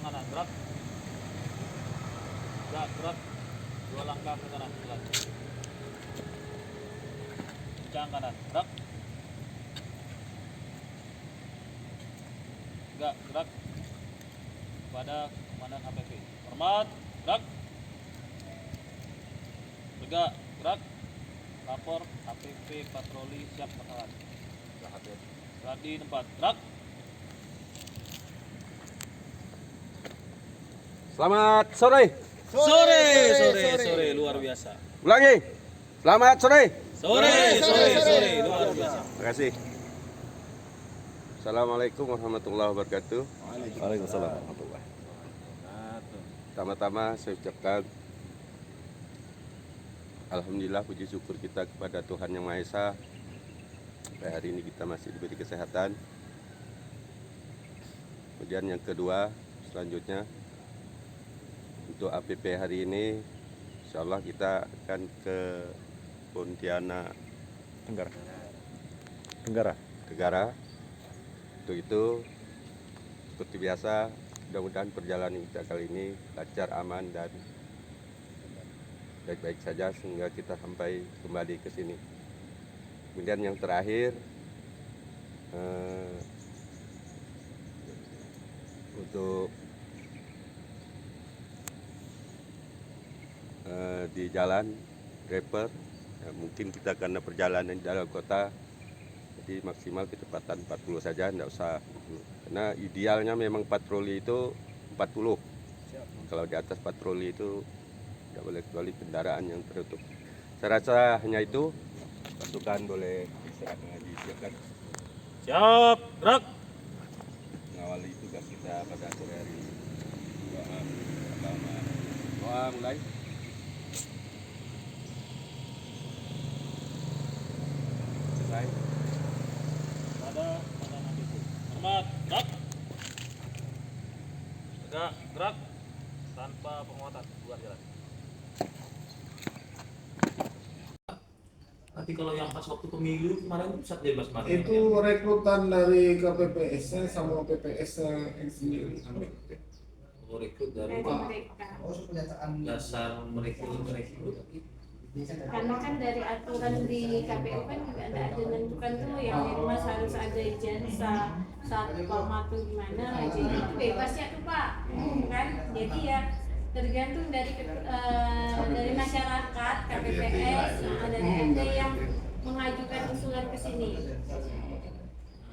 kanan, gerak. Gerak. 2 langkah ke kanan, pelan. Kencang kanan, gerak. Gerak. Pada komandan HPP. Hormat, gerak. Tegak, gerak. Lapor HPP patroli siap bakalan. Berarti tempat, gerak. Selamat sore. Sore, luar biasa. Ulangi. Selamat sore. Sore, luar biasa. Terima kasih. Assalamualaikum warahmatullahi wabarakatuh. Waalaikumsalam warahmatullahi. Pertama-tama saya ucapkan alhamdulillah, puji syukur kita kepada Tuhan Yang Maha Esa. Sampai hari ini kita masih diberi kesehatan. Kemudian yang kedua, selanjutnya untuk APP hari ini, insya Allah kita akan ke Pontianak Tenggara. Untuk itu, seperti biasa, mudah-mudahan perjalanan kita kali ini lancar, aman, dan baik-baik saja sehingga kita sampai kembali ke sini. Kemudian yang terakhir, untuk di jalan driver, mungkin kita karena perjalanan di dalam kota, jadi maksimal kecepatan 40 saja, tidak usah. Karena idealnya memang patroli itu 40. Kalau di atas patroli itu tidak boleh, kecuali kendaraan yang tertutup. Saya rasa hanya itu. Pasukan boleh istirahat mengaji, silakan. Siap, gerak. Mengawali tugas kita pada sore hari ini. Doa mulai. Selesai. Pada komandan HPP. Hormat, gerak. Tegak, gerak. Tanpa penguatan, keluar jalan. Nanti kalau yang pas waktu pemilu kemarin itu bisa jadi mas Itu rekrutan dari KPPS-nya sama PPS-nya sendiri. Oh, rekrut dari mereka. dasar merekrut. Karena kan dari aturan di KPU kan juga ada menentukan tuh yang minimal harus ada ijazah satpam atau gimana, jadi itu bebas ya tuh Pak, kan? Jadi ya tergantung dari masyarakat, KPPS, dari RT yang mengajukan usulan ke sini.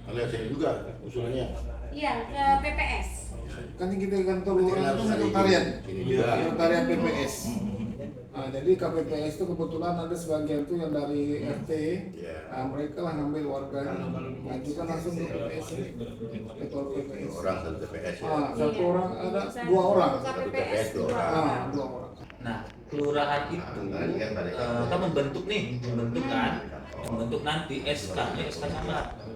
Alias saya juga usulannya. Iya, ke PPS. Kan kita kantor lurah itu sekretariat, sekretariat PPS. Nah, jadi KPPS itu kebetulan ada sebagian tuh yang dari RT, nah, mereka lah ngambil warganya, ngajukan langsung ke PPS ini, ketua PPS. Orang satu TPS ya. Satu orang, ada 2 orang. KPPS 2 Dua orang. 2 orang. Nah, kelurahan itu kita membentuk nanti SK-nya SK camat.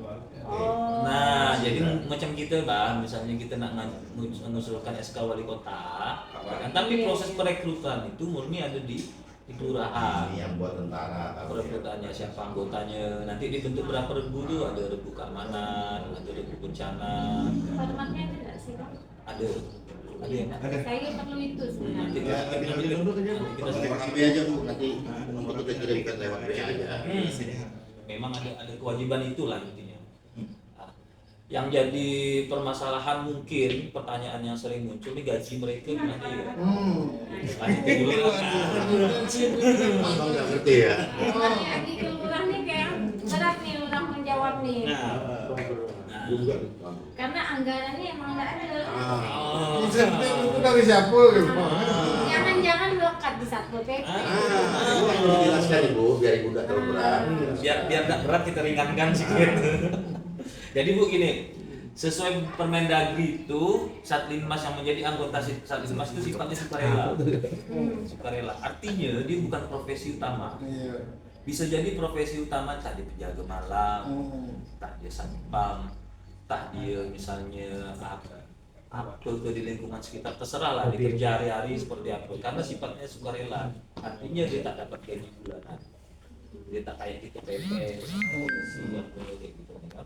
Oh. Nah, jadi macam kita bang, misalnya kita nak mengusulkan SK wali kota, kan, tapi proses perekrutan itu murni ada di kelurahan. Ini yang buat tentara. Perekrutannya siapa anggotanya, nanti dibentuk berapa regu tuh, ada regu keamanan, ada regu bencana, Formatnya ada nggak sih Bang? ada yang Saya perlu itu sebenarnya. kita Lewat WA aja Bu, nanti kita kirimkan lewat WA aja. memang ada kewajiban itulah intinya. Nah, yang jadi permasalahan mungkin pertanyaan yang sering muncul ini gaji mereka gimana ya? Lanjut dulu. Abang nggak ngerti ya. Sebenarnya di kelurahan nih kayak berat nih orang menjawab nih. Karena anggarannya emang nggak ada. Itu dari siapa gitu? Jangan-jangan lekat di Satpol PP. Jelaskan Ibu, biar Ibu nggak terlalu berat. Biar nggak berat kita ringankan sedikit. Jadi Bu gini, sesuai Permendagri itu Satlinmas yang menjadi anggota Satlinmas itu sifatnya sukarela. Artinya dia bukan profesi utama. Bisa jadi profesi utama entah dia penjaga malam, entah dia satpam, entah dia misalnya apa di lingkungan sekitar, terserah lah di kerja hari-hari seperti apa, karena sifatnya sukarela. Artinya dia tak dapat gaji bulanan, dia tak kayak kita PPS, kayak gitu kan.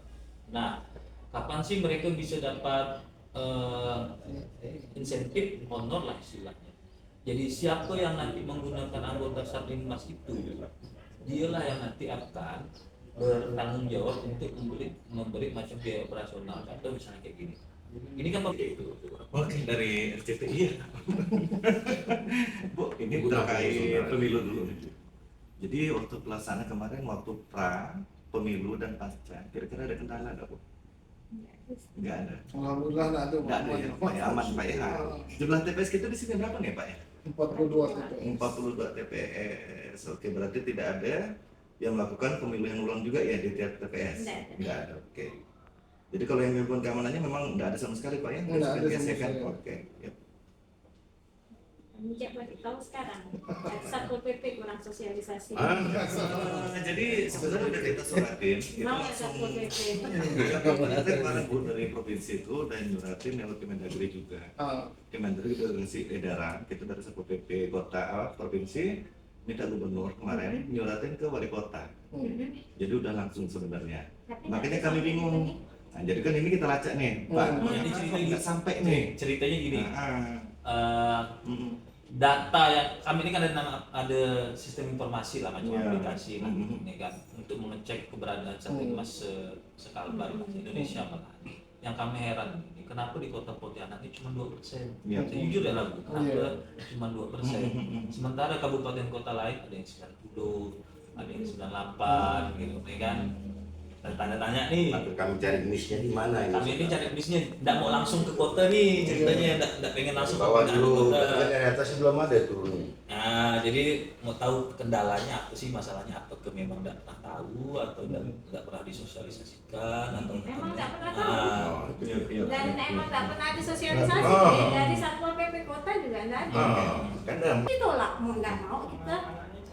Nah, kapan sih mereka bisa dapat insentif honor lah istilahnya. Jadi siapa yang nanti menggunakan anggota Satlinmas itu, dialah yang nanti akan bertanggung jawab untuk memberi macam biaya operasional. Contoh misalnya kayak gini. Ini kan itu. Oke, dari RCTI ya. Bu, ini terkait pemilu dulu. Jadi waktu pelaksanaan kemarin, waktu pra, pemilu dan pasca, kira-kira ada kendala nggak, Bu? Nggak ada. Alhamdulillah nggak ada. Nggak ada ya, Pak ya, aman Pak ya. Jumlah TPS kita di sini berapa nih Pak ya? 42 TPS. 42 TPS. Oke, berarti tidak ada yang melakukan pemilu yang ulang juga ya di tiap TPS? Nggak ada. Nggak ada, oke. Jadi kalau yang gangguan keamanannya memang nggak ada sama sekali Pak ya? Nggak ada sama Gesekan? sekali. Oke, ya. Sejak baru tahu sekarang, Satpol PP kurang sosialisasi. Jadi sebenarnya udah kita suratin itu Mau ya langsung Satpol PP? kita kemarin Bu dari provinsi itu dan nyuratin lewat Kemendagri juga. Kemendagri udah ngasih edaran kita dari Satpol PP kota provinsi minta gubernur kemarin nyuratin ke wali kota. Jadi udah langsung sebenarnya. Tapi Makanya nggak kami sampai bingung. ini. Nah, jadi kan ini kita lacak nih, Pak. Jadi ceritanya Nggak sampai nih. Ceritanya gini. Ah, Data yang kami ini kan ada sistem informasi lah macam Iya. aplikasi lah, ini kan untuk mengecek keberadaan Satlinmas sekalbar Indonesia malah. Yang kami heran ini kenapa di kota Pontianak ini cuma 2%. Iya. Jujur ya lah, Bu, kenapa Iya. cuma 2%. Sementara kabupaten kota lain ada yang 90, ada yang 98 gitu, ya kan. Dan tanya-tanya nih, Maka kami cari bisnisnya di mana ini? kami ini cari bisnisnya, tidak mau langsung ke kota nih ceritanya, tidak pengen langsung ke Bawah dulu, kota. tapi dari atas belum ada turunnya. Nah, jadi mau tahu kendalanya apa sih, masalahnya apa, ke memang tidak pernah tahu atau tidak pernah disosialisasikan atau Emang nggak pernah tahu. Nah, Dan emang nggak pernah ada sosialisasi dari Satpol PP kota juga nggak ada. kan dalam Ditolak mau nggak mau kita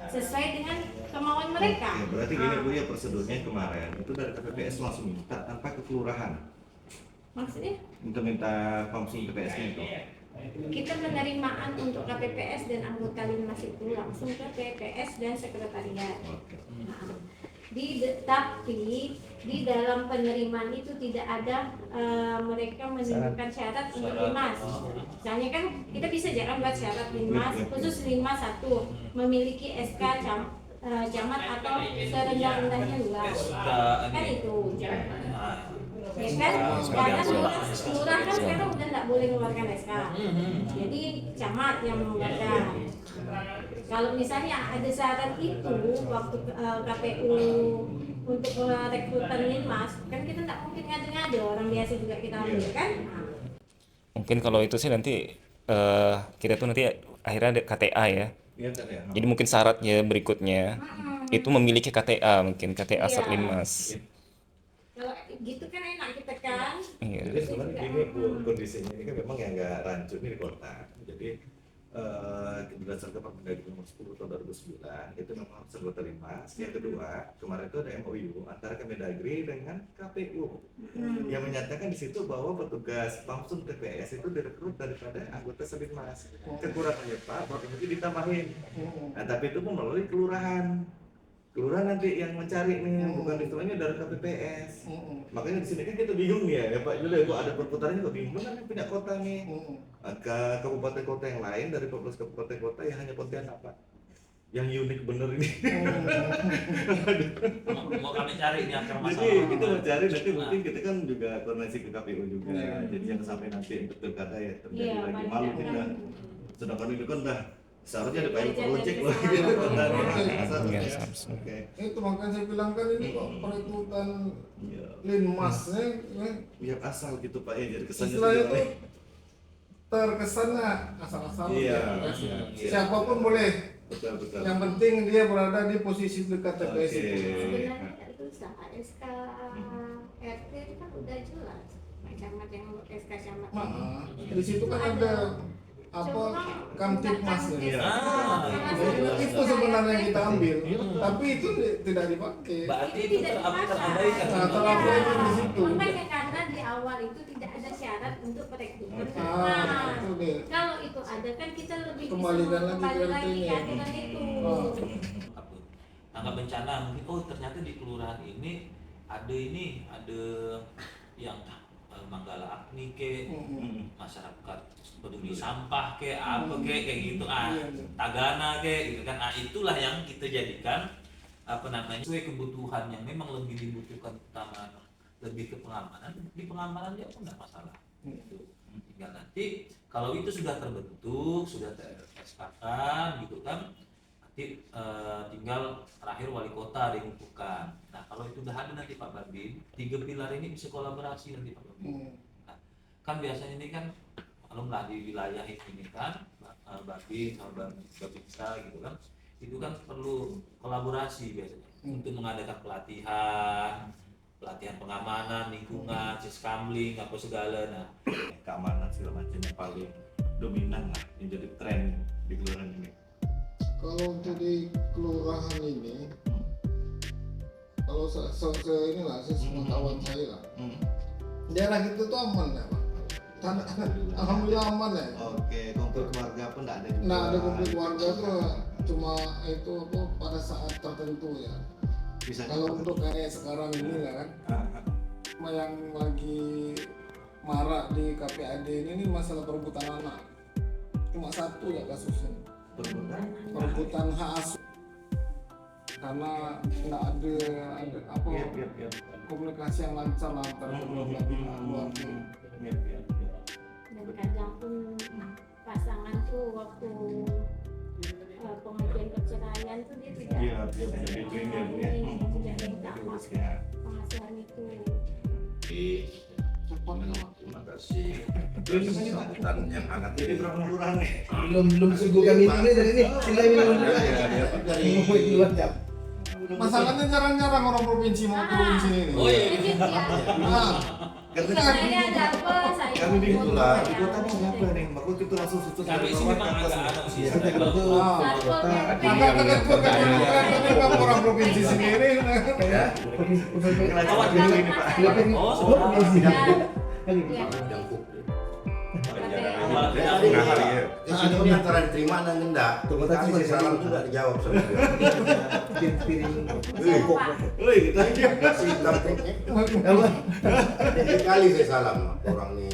sesuai dengan kemauan mereka. Oke, berarti gini Bu ya, prosedurnya kemarin itu dari KPPS langsung minta tanpa ke kelurahan. Maksudnya Minta langsung TPS-nya itu. kita penerimaan untuk KPPS dan anggota Linmas itu langsung ke PPS dan sekretariat. Nah, tapi di dalam penerimaan itu tidak ada mereka menunjukkan syarat untuk Linmas. Misalnya kan kita bisa jangan buat syarat Linmas, khusus Linmas 1 memiliki SK camat atau serendah-rendahnya luas. Kan itu. Ya kan, karena lurah kan sekarang udah nggak boleh mengeluarkan SK. Jadi camat yang mengeluarkan. Kalau misalnya ada syarat itu waktu KPU untuk rekrutan Linmas, kan kita nggak mungkin ngade-ngade, orang biasa juga kita ambil kan. Mungkin kalau itu sih nanti kita tuh nanti akhirnya ada KTA ya. Iya kan ya. Jadi mungkin syaratnya berikutnya itu memiliki KTA, mungkin KTA Iya. Satlinmas. Kalau gitu kan enak kita kan. Iya. Jadi sebenarnya gini Bu, kondisinya ini kan memang yang nggak rancu nih di kota. Jadi berdasarkan Permendagri nomor 10 tahun 2009 itu memang harus anggota Linmas. Yang kedua, kemarin itu ada MOU antara Kemendagri dengan KPU yang menyatakan di situ bahwa petugas Pamsum TPS itu direkrut daripada anggota Satlinmas. Kekurangannya Pak, waktu itu ditambahin. Nah, tapi itu pun melalui kelurahan. Kelurahan nanti yang mencari nih, bukan istilahnya dari KPPS. Makanya di sini kan kita bingung nih ya Pak Jule, kok ada perputarannya kok bingung kan yang punya kota nih. Ke kabupaten kota yang lain dari 14 kabupaten kota yang hanya Pontianak Pak. Yang unik bener ini. mau kami cari ini akar masalah. Jadi kita mau cari nanti mungkin kita kan juga koordinasi ke KPU juga. Jadi jangan sampai nanti untuk pilkada ya terjadi Iya, lagi paling malu nggak kita. kan. Sedangkan ini kan dah seharusnya ada pilot Belajar project dari loh gitu kesalahan. kan. Iya, Oke. Samsung. Oke. Itu makanya saya bilang kan ini kok perekrutan Iya. Linmasnya Biar asal gitu Pak ya, jadi kesannya istilahnya juga tuh nih. terkesannya asal-asalan. Iya. Iya. Siapapun boleh. Betul betul. Yang penting dia berada di posisi dekat TPS Oke. itu. Sebenarnya itu SK RT itu kan udah jelas. Camat yang SK camat. Di situ kan ada apa Kamtipmas Iya. itu sebenarnya yang kita ambil, tapi itu tidak dipakai. Berarti itu terabaikan. Nah, terabaikan di situ. Makanya karena di awal itu tidak ada syarat untuk perekrutan. Itu deh. Kalau itu ada kan kita lebih Kembalikan bisa lagi kembali ke lagi RT-nya. ke aturan itu. Tanggap bencana mungkin, oh ternyata di kelurahan ini ada yang Manggala Agni ke, masyarakat peduli sampah ke, apa ke, kayak gitu, Tagana ke, gitu kan. Itulah yang kita jadikan sesuai kebutuhan yang memang lebih dibutuhkan utama, lebih ke pengamanan. Di pengamanan dia pun nggak masalah. Gitu. Tinggal nanti kalau itu sudah terbentuk, sudah ter-SK-kan, gitu kan. Nanti tinggal terakhir wali kota diumumkan. Nah kalau itu udah ada nanti Pak Babin, 3 pilar ini bisa kolaborasi nanti Pak Babin. Nah, kan biasanya ini kan malumlah di wilayah ini kan Babin sama Babinsa gitu kan, itu kan perlu kolaborasi biasanya untuk mengadakan pelatihan pengamanan lingkungan, siskamling apa segala. Nah keamanan segala macam yang paling dominan lah yang jadi tren di kelurahan ini. Kalau untuk di kelurahan ini, kalau inilah sepengetahuan saya lah, daerah itu tuh aman ya Pak. Alhamdulillah aman ya. Oke, konflik keluarga pun tidak ada. Nah ada konflik keluarga tuh cuma itu apa pada saat tertentu ya. Kalau untuk kayak sekarang ini lah kan, yang lagi marak di KPAD ini masalah perebutan anak. Cuma satu ya kasusnya. Perebutan hak asuh. Karena nggak ada apa komunikasi yang lancar antara kedua belah pihak keluarga. Dan kadang pun pasangan tuh waktu pengajuan perceraian tuh dia tidak minta penghasilan itu. Terima kasih sambutan yang hangat Jadi ini. berapa kelurahan nih? belum suguhkan ini dari ini sila minum Dari Masalahnya jarang-jarang orang provinsi mau turun sini nih. Oh iya. Nah, Saya ada apa? Saya Kami di mau kota, ngomong. di kota nih siapa nih? Makanya kita langsung susun Tapi sini memang agak anu sih. agak terketuk kan orang provinsi sendiri. Kawan ini Pak. Oh, semua. yang KPU. di sini ini antara diterima dan enggak. Tadi saya salam juga dijawab sama dia. Woi, kita aja. Kasih tapi kali saya salam orang nih.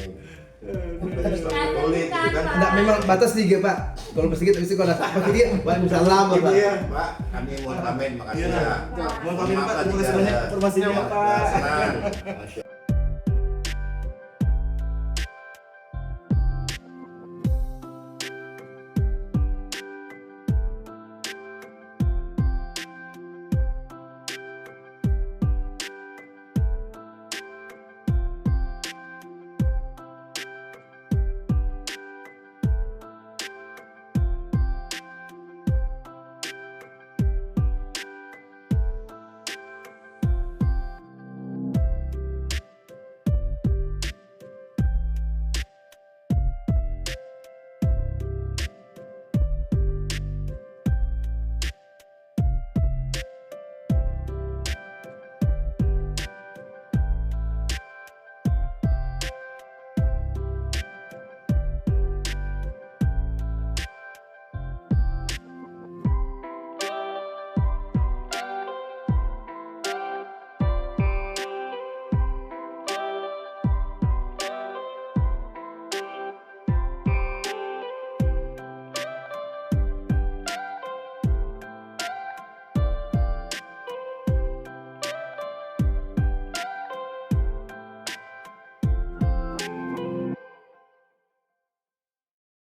Boleh gitu kan. Enggak, memang batas 3 Pak. Kalau pas 3 habis itu kalau ada pakai dia Waalaikumsalam Pak. Iya, Pak. Kami mau pamit, makasih ya. Mohon pamit Pak, terima kasih banyak informasinya Pak. Senang. Masya